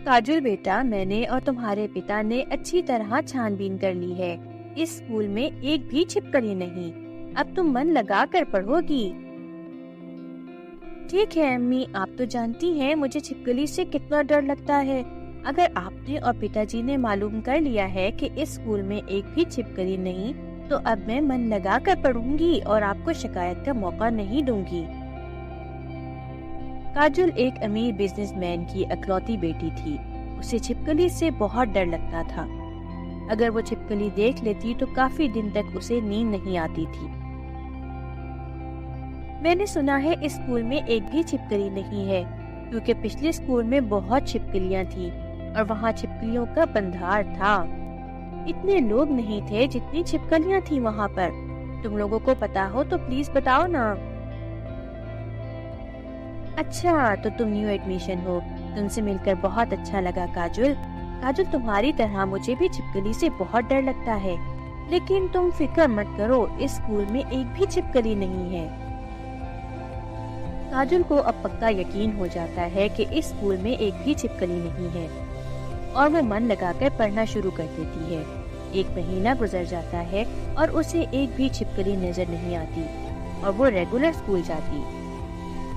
काजुल बेटा, मैंने और तुम्हारे पिता ने अच्छी तरह छानबीन कर ली है। इस स्कूल में एक भी छिपकली नहीं। अब तुम मन लगा कर पढ़ोगी। ठीक है अम्मी, आप तो जानती हैं मुझे छिपकली से कितना डर लगता है। अगर आपने और पिताजी ने मालूम कर लिया है कि इस स्कूल में एक भी छिपकली नहीं, तो अब मैं मन लगा कर पढ़ूंगी और आपको शिकायत का मौका नहीं दूंगी। काजुल एक अमीर बिजनेसमैन की इकलौती बेटी थी। उसे छिपकली से बहुत डर लगता था। अगर वो छिपकली देख लेती तो काफी दिन तक उसे नींद नहीं आती थी। मैंने सुना है इस स्कूल में एक भी छिपकली नहीं है, क्योंकि पिछले स्कूल में बहुत छिपकलियां थी और वहाँ छिपकलियों का बंधार था। इतने लोग नहीं थे जितनी छिपकलियां थी वहाँ पर। तुम लोगों को पता हो तो प्लीज बताओ ना। अच्छा, तो तुम न्यू एडमिशन हो। तुमसे मिलकर बहुत अच्छा लगा काजुल। काजुल, तुम्हारी तरह मुझे भी छिपकली से बहुत डर लगता है, लेकिन तुम फिक्र मत करो, इस स्कूल में एक भी छिपकली नहीं है। काजुल को अब पक्का यकीन हो जाता है कि इस स्कूल में एक भी छिपकली नहीं है और वो मन लगाकर पढ़ना शुरू कर देती है। एक महीना गुजर जाता है और उसे एक भी छिपकली नजर नहीं आती और वो रेगुलर स्कूल जाती।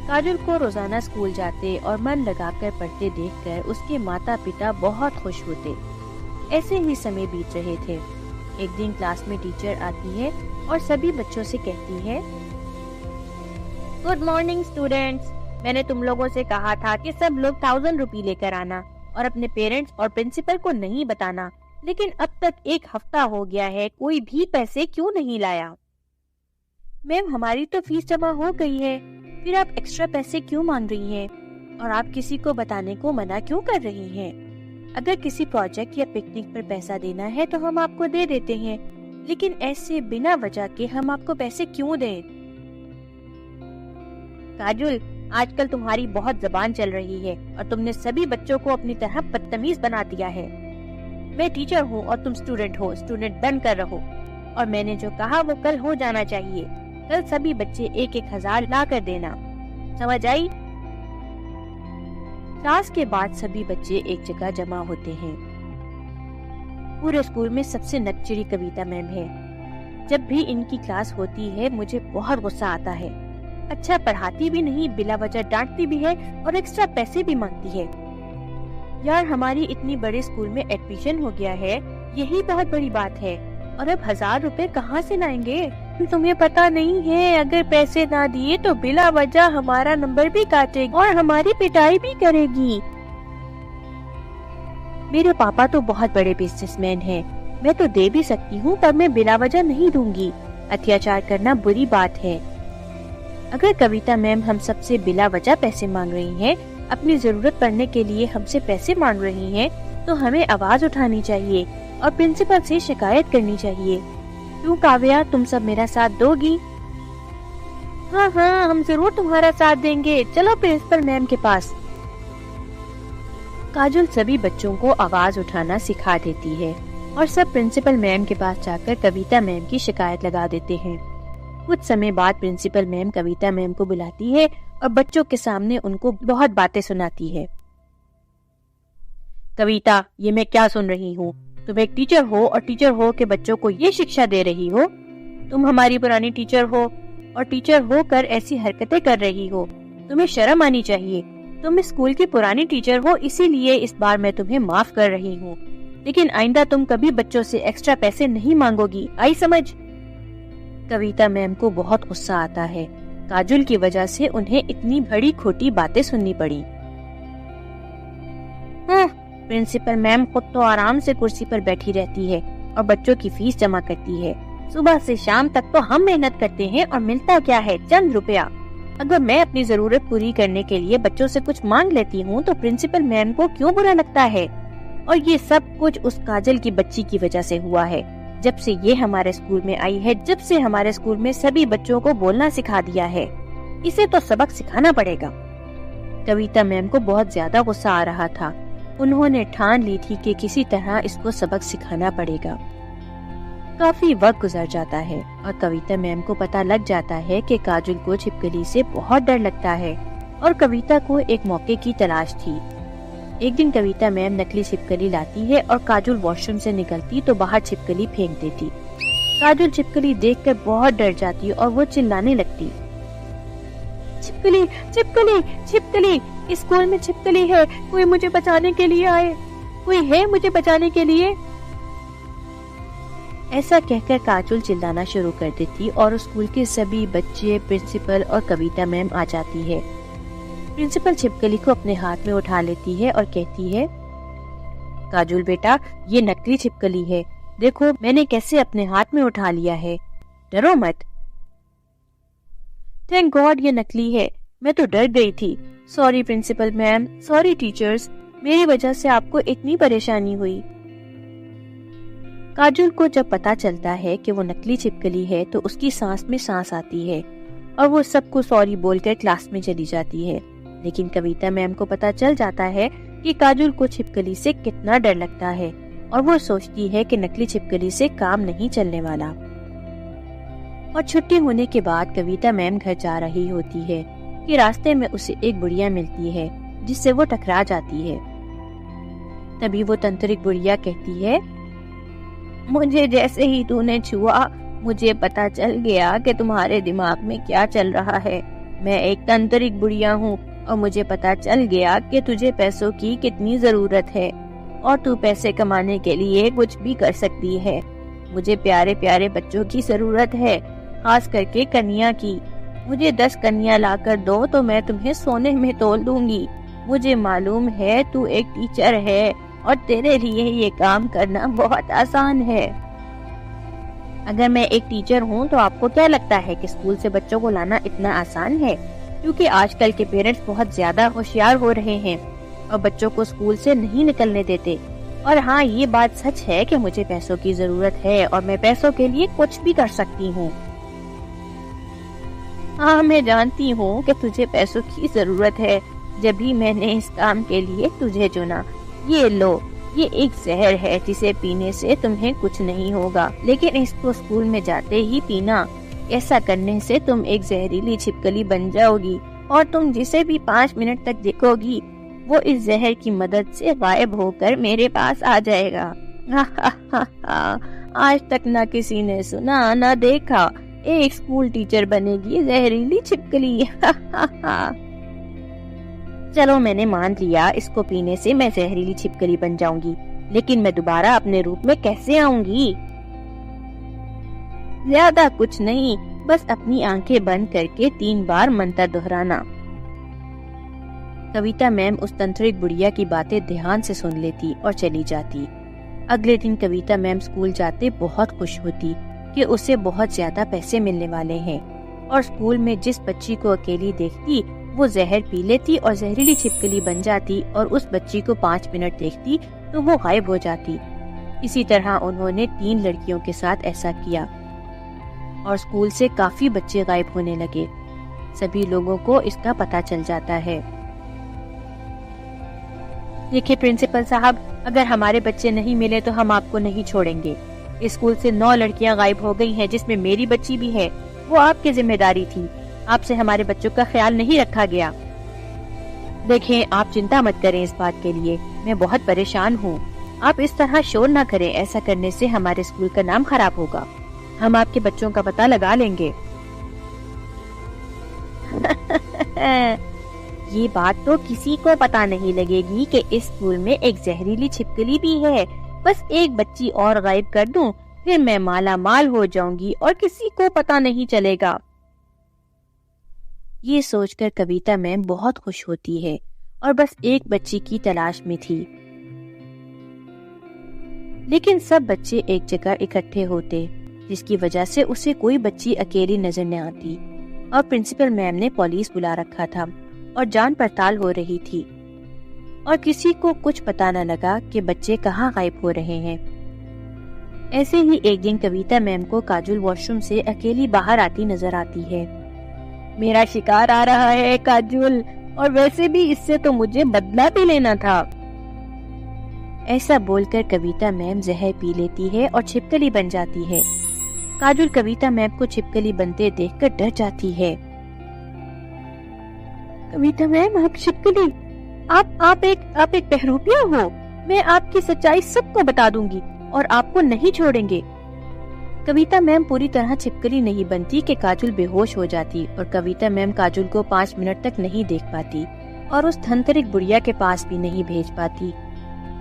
काजुल को रोजाना स्कूल जाते और मन लगाकर पढ़ते देखकर उसके माता पिता बहुत खुश होते। ऐसे ही समय बीत रहे थे। एक दिन क्लास में टीचर आती है और सभी बच्चों से कहती है, गुड मॉर्निंग स्टूडेंट्स। मैंने तुम लोगों से कहा था कि सब लोग 1000 रुपए लेकर आना और अपने पेरेंट्स और प्रिंसिपल को नहीं बताना, लेकिन अब तक एक हफ्ता हो गया है, कोई भी पैसे क्यों नहीं लाया? मैम, हमारी तो फीस जमा हो गई है, फिर आप एक्स्ट्रा पैसे क्यों मांग रही हैं? और आप किसी को बताने को मना क्यों कर रही हैं? अगर किसी प्रोजेक्ट या पिकनिक पर पैसा देना है तो हम आपको दे देते हैं, लेकिन ऐसे बिना वजह के हम आपको पैसे क्यों दें? काजुल, आजकल तुम्हारी बहुत जबान चल रही है और तुमने सभी बच्चों को अपनी तरह बदतमीज बना दिया है। मैं टीचर हूँ और तुम स्टूडेंट हो, स्टूडेंट बनकर रहो। और मैंने जो कहा वो कल हो जाना चाहिए। कल सभी बच्चे 1-1000 ला कर देना, समझ आई? क्लास के बाद सभी बच्चे एक जगह जमा होते हैं। पूरे स्कूल में सबसे नकचरी कविता मैम है। जब भी इनकी क्लास होती है मुझे बहुत गुस्सा आता है। अच्छा पढ़ाती भी नहीं, बिला वजह डांटती भी है और एक्स्ट्रा पैसे भी मांगती है। यार, हमारी इतनी बड़े स्कूल में एडमिशन हो गया है, यही बहुत बड़ी बात है, और अब 1000 रुपए कहाँ से लाएंगे? तुम्हें पता नहीं है, अगर पैसे ना दिए तो बिला वजह हमारा नंबर भी काटेगी और हमारी पिटाई भी करेगी। मेरे पापा तो बहुत बड़े बिजनेसमैन हैं, मैं तो दे भी सकती हूँ, पर मैं बिला वजह नहीं दूंगी। अत्याचार करना बुरी बात है। अगर कविता मैम हम सबसे बिला वजह पैसे मांग रही हैं, अपनी जरूरत पड़ने के लिए हमसे पैसे मांग रही हैं, तो हमें आवाज उठानी चाहिए और प्रिंसिपल से शिकायत करनी चाहिए। क्यों काव्या, तुम सब मेरा साथ दोगी? हाँ हाँ, हम जरूर तुम्हारा साथ देंगे। चलो प्रिंसिपल मैम के पास। काजुल सभी बच्चों को आवाज उठाना सिखा देती है और सब प्रिंसिपल मैम के पास जाकर कविता मैम की शिकायत लगा देते हैं। कुछ समय बाद प्रिंसिपल मैम कविता मैम को बुलाती है और बच्चों के सामने उनको बहुत बातें सुनाती है। कविता, ये मैं क्या सुन रही हूँ? तुम एक टीचर हो और टीचर हो के बच्चों को ये शिक्षा दे रही हो? तुम हमारी पुरानी टीचर हो और टीचर होकर ऐसी हरकतें कर रही हो। तुम्हें शर्म आनी चाहिए। तुम इस स्कूल की पुरानी टीचर हो, इसीलिए इस बार मैं तुम्हें माफ कर रही हूँ, लेकिन आइंदा तुम कभी बच्चों से एक्स्ट्रा पैसे नहीं मांगोगी, आई समझ? कविता मैम को बहुत गुस्सा आता है। काजुल की वजह से उन्हें इतनी बड़ी खोटी बातें सुननी पड़ी। प्रिंसिपल मैम खुद तो आराम से कुर्सी पर बैठी रहती है और बच्चों की फीस जमा करती है। सुबह से शाम तक तो हम मेहनत करते हैं और मिलता क्या है, चंद रुपया। अगर मैं अपनी जरूरत पूरी करने के लिए बच्चों से कुछ मांग लेती हूँ तो प्रिंसिपल मैम को क्यों बुरा लगता है? और ये सब कुछ उस काजल की बच्ची की वजह से हुआ है। जब से ये हमारे स्कूल में आई है, जब से हमारे स्कूल में सभी बच्चों को बोलना सिखा दिया है, इसे तो सबक सिखाना पड़ेगा। कविता मैम को बहुत ज्यादा गुस्सा आ रहा था। उन्होंने ठान ली थी कि किसी तरह इसको सबक सिखाना पड़ेगा। काफी वक्त गुजर जाता है और कविता मैम को पता लग जाता है कि काजुल को छिपकली से बहुत डर लगता है और कविता को एक मौके की तलाश थी। एक दिन कविता मैम नकली छिपकली लाती है और काजल वॉशरूम से निकलती तो बाहर छिपकली फेंक देती। काजल छिपकली देखकर बहुत डर जाती और वो चिल्लाने लगती, छिपकली छिपकली छिपकली, इस स्कूल में छिपकली है, कोई मुझे बचाने के लिए आए, कोई है मुझे बचाने के लिए। ऐसा कहकर काजल चिल्लाना शुरू कर देती और स्कूल के सभी बच्चे, प्रिंसिपल और कविता मैम आ जाती है। प्रिंसिपल छिपकली को अपने हाथ में उठा लेती है और कहती है, काजल बेटा, ये नकली छिपकली है, देखो मैंने कैसे अपने हाथ में उठा लिया है, डरो मत। थैंक गॉड ये नकली है, मैं तो डर गई थी। Sorry principal ma'am, sorry teachers, मेरी वजह से आपको इतनी परेशानी हुई। काजल को जब पता चलता है कि वो नकली छिपकली है तो उसकी सांस में सांस आती है और वो सबको सॉरी बोलकर क्लास में चली जाती है। लेकिन कविता मैम को पता चल जाता है कि काजल को छिपकली से कितना डर लगता है और वो सोचती है कि नकली छिपकली से काम नहीं चलने वाला। और छुट्टी होने के बाद कविता मैम घर जा रही होती है कि रास्ते में उसे एक बुढ़िया मिलती है जिससे वो टकरा जाती है। तभी वो तंत्रिक बुढ़िया कहती है, मुझे जैसे ही तूने छुआ मुझे पता चल गया कि तुम्हारे दिमाग में क्या चल रहा है। मैं एक तंत्रिक बुढ़िया हूँ और मुझे पता चल गया कि तुझे पैसों की कितनी जरूरत है और तू पैसे कमाने के लिए कुछ भी कर सकती है। मुझे प्यारे प्यारे बच्चों की जरूरत है, खास करके कन्या की। मुझे 10 कन्या लाकर दो तो मैं तुम्हें सोने में तोल दूंगी। मुझे मालूम है तू एक टीचर है और तेरे लिए ये काम करना बहुत आसान है। अगर मैं एक टीचर हूँ तो आपको क्या लगता है कि स्कूल से बच्चों को लाना इतना आसान है? क्योंकि आजकल के पेरेंट्स बहुत ज्यादा होशियार हो रहे हैं और बच्चों को स्कूल से नहीं निकलने देते। और हाँ, ये बात सच है कि मुझे पैसों की जरूरत है और मैं पैसों के लिए कुछ भी कर सकती हूँ। हाँ, मैं जानती हूँ कि तुझे पैसों की जरूरत है, जब भी मैंने इस काम के लिए तुझे चुना। ये लो, ये एक जहर है जिसे पीने से तुम्हें कुछ नहीं होगा, लेकिन इसको स्कूल में जाते ही पीना। ऐसा करने से तुम एक जहरीली छिपकली बन जाओगी और तुम जिसे भी 5 मिनट तक देखोगी वो इस जहर की मदद से गायब होकर मेरे पास आ जाएगा। आज तक ना किसी ने सुना ना देखा, एक स्कूल टीचर बनेगी जहरीली छिपकली। चलो मैंने मान लिया, इसको पीने से मैं जहरीली छिपकली बन जाऊंगी, लेकिन मैं दोबारा अपने रूप में कैसे आऊंगी? ज्यादा कुछ नहीं, बस अपनी आंखें बंद करके 3 बार मंत्र दोहराना। कविता मैम उस तंत्रिक बुढ़िया की बातें ध्यान से सुन लेती और चली जाती। अगले दिन कविता मैम स्कूल जाते बहुत खुश होती कि उसे बहुत ज्यादा पैसे मिलने वाले हैं और स्कूल में जिस बच्ची को अकेली देखती वो जहर पी लेती और जहरीली छिपकली बन जाती और उस बच्ची को 5 मिनट देखती तो वो गायब हो जाती। इसी तरह उन्होंने 3 लड़कियों के साथ ऐसा किया और स्कूल से काफी बच्चे गायब होने लगे। सभी लोगों को इसका पता चल जाता है। देखिए प्रिंसिपल साहब, अगर हमारे बच्चे नहीं मिले तो हम आपको नहीं छोड़ेंगे। इस स्कूल से 9 लड़कियां गायब हो गई हैं, जिसमें मेरी बच्ची भी है। वो आपकी जिम्मेदारी थी, आपसे हमारे बच्चों का ख्याल नहीं रखा गया। देखें, आप चिंता मत करें इस बात के लिए, मैं बहुत परेशान हूँ। आप इस तरह शोर ना करें, ऐसा करने से हमारे स्कूल का नाम खराब होगा। हम आपके बच्चों का पता लगा लेंगे। ये बात तो किसी को पता नहीं लगेगी कि इस स्कूल में एक जहरीली छिपकली भी है। बस एक बच्ची और गायब कर दूं, फिर मैं माला माल हो जाऊंगी और किसी को पता नहीं चलेगा। ये सोचकर कविता मैम बहुत खुश होती है और बस एक बच्ची की तलाश में थी। लेकिन सब बच्चे एक जगह इकट्ठे होते, जिसकी वजह से उसे कोई बच्ची अकेली नजर न आती और प्रिंसिपल मैम ने पुलिस बुला रखा था और जांच पड़ताल हो रही थी और किसी को कुछ पता न लगा कि बच्चे कहाँ गायब हो रहे हैं। ऐसे ही एक दिन कविता मैम को काजल वॉशरूम से अकेली बाहर आती नजर आती है। मेरा शिकार आ रहा है काजल, और वैसे भी इससे तो मुझे बदला भी लेना था। ऐसा बोलकर कविता मैम जहर पी लेती है और छिपकली बन जाती है। काजल कविता मैम को छिपकली बनते देखकर डर जाती है। कविता मैम, आप छिपकली, आप एक बहरूपिया हो। मैं आपकी सच्चाई सबको बता दूंगी और आपको नहीं छोड़ेंगे। कविता मैम पूरी तरह छिपकली नहीं बनती कि काजल बेहोश हो जाती, और कविता मैम काजल को 5 मिनट तक नहीं देख पाती और उस धनतरिक बुढ़िया के पास भी नहीं भेज पाती।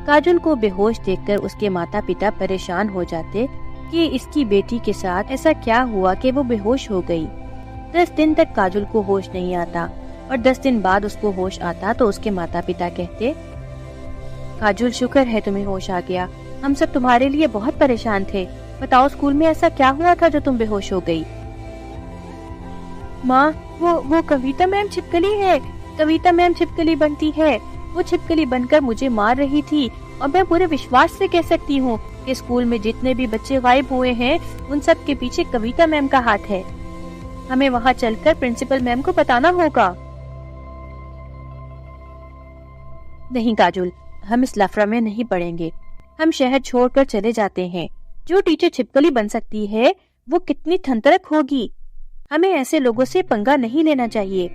काजल को बेहोश देखकर उसके माता पिता परेशान हो जाते कि इसकी बेटी के साथ ऐसा क्या हुआ कि वो बेहोश हो गई। 10 दिन तक काजल को होश नहीं आता और 10 दिन बाद उसको होश आता तो उसके माता पिता कहते, काजल शुक्र है तुम्हें होश आ गया, हम सब तुम्हारे लिए बहुत परेशान थे। बताओ स्कूल में ऐसा क्या हुआ था जो तुम बेहोश हो गई? माँ, वो कविता मैम छिपकली है। कविता मैम छिपकली बनती है। वो छिपकली बनकर मुझे मार रही थी और मैं पूरे विश्वास से कह सकती हूँ कि स्कूल में जितने भी बच्चे गायब हुए हैं उन सब के पीछे कविता मैम का हाथ है। हमें वहाँ चलकर प्रिंसिपल मैम को बताना होगा। नहीं काजल, हम इस लफड़ा में नहीं पड़ेंगे। हम शहर छोड़कर चले जाते हैं। जो टीचर छिपकली बन सकती है वो कितनी थंतरक होगी। हमें ऐसे लोगों से पंगा नहीं लेना चाहिए।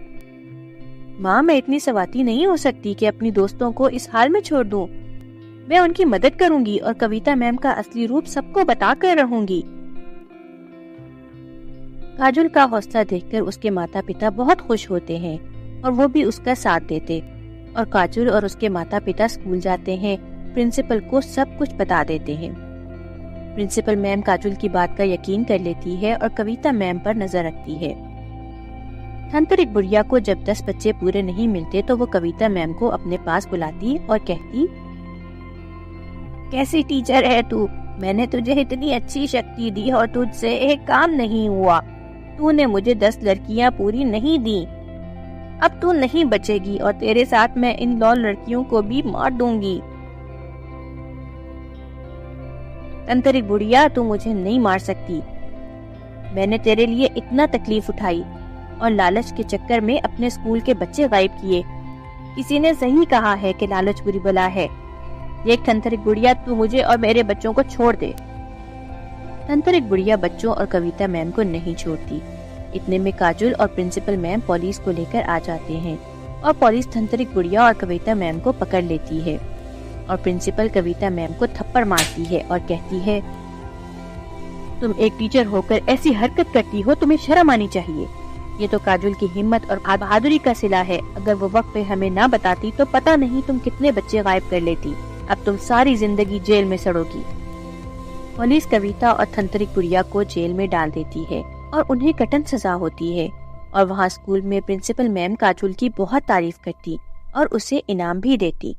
माँ, मैं इतनी सवाती नहीं हो सकती कि अपनी दोस्तों को इस हाल में छोड़ दूं। मैं उनकी मदद करूंगी और कविता मैम का असली रूप सबको बता कर रहूंगी। काजल का हौसला देखकर उसके माता पिता बहुत खुश होते हैं और वो भी उसका साथ देते, और काजल और उसके माता पिता स्कूल जाते हैं। प्रिंसिपल को सब कुछ बता देते हैं। प्रिंसिपल मैम काजल की बात का यकीन कर लेती है और कविता मैम पर नजर रखती है। धनतरिक बुढ़िया को जब 10 बच्चे पूरे नहीं मिलते तो वो कविता मैम को अपने पास बुलाती और कहती, कैसी टीचर है तू? मैंने तुझे इतनी अच्छी शक्ति दी और तुझसे एक काम नहीं हुआ। तूने मुझे 10 लड़कियां पूरी नहीं दी। अब तू नहीं बचेगी और तेरे साथ मैं इन 9 लड़कियों को भी मार दूंगी। धनतरिक बुढ़िया, तू मुझे नहीं मार सकती। मैंने तेरे लिए इतना तकलीफ उठाई और लालच के चक्कर में अपने स्कूल के बच्चे गायब किए। किसी ने सही कहा है कि लालच बुरी बला है। देख धनतरिक बुढ़िया, तू मुझे और मेरे बच्चों को छोड़ दे। धनतरिक बुढ़िया बच्चों और कविता मैम को नहीं छोड़ती। इतने में काजल और प्रिंसिपल मैम पुलिस को लेकर आ जाते हैं और पुलिस धनतरिक बुढ़िया और कविता मैम को पकड़ लेती है और प्रिंसिपल कविता मैम को थप्पड़ मारती है और कहती है, तुम एक टीचर होकर ऐसी हरकत करती हो, तुम्हें शर्म आनी चाहिए। ये तो काजल की हिम्मत और बहादुरी का सिला है। अगर वो वक्त पे हमें ना बताती तो पता नहीं तुम कितने बच्चे गायब कर लेती। अब तुम सारी जिंदगी जेल में सड़ोगी। पुलिस कविता और धनतरिक बुढ़िया को जेल में डाल देती है और उन्हें कठिन सजा होती है। और वहाँ स्कूल में प्रिंसिपल मैम काजल की बहुत तारीफ करती और उसे इनाम भी देती।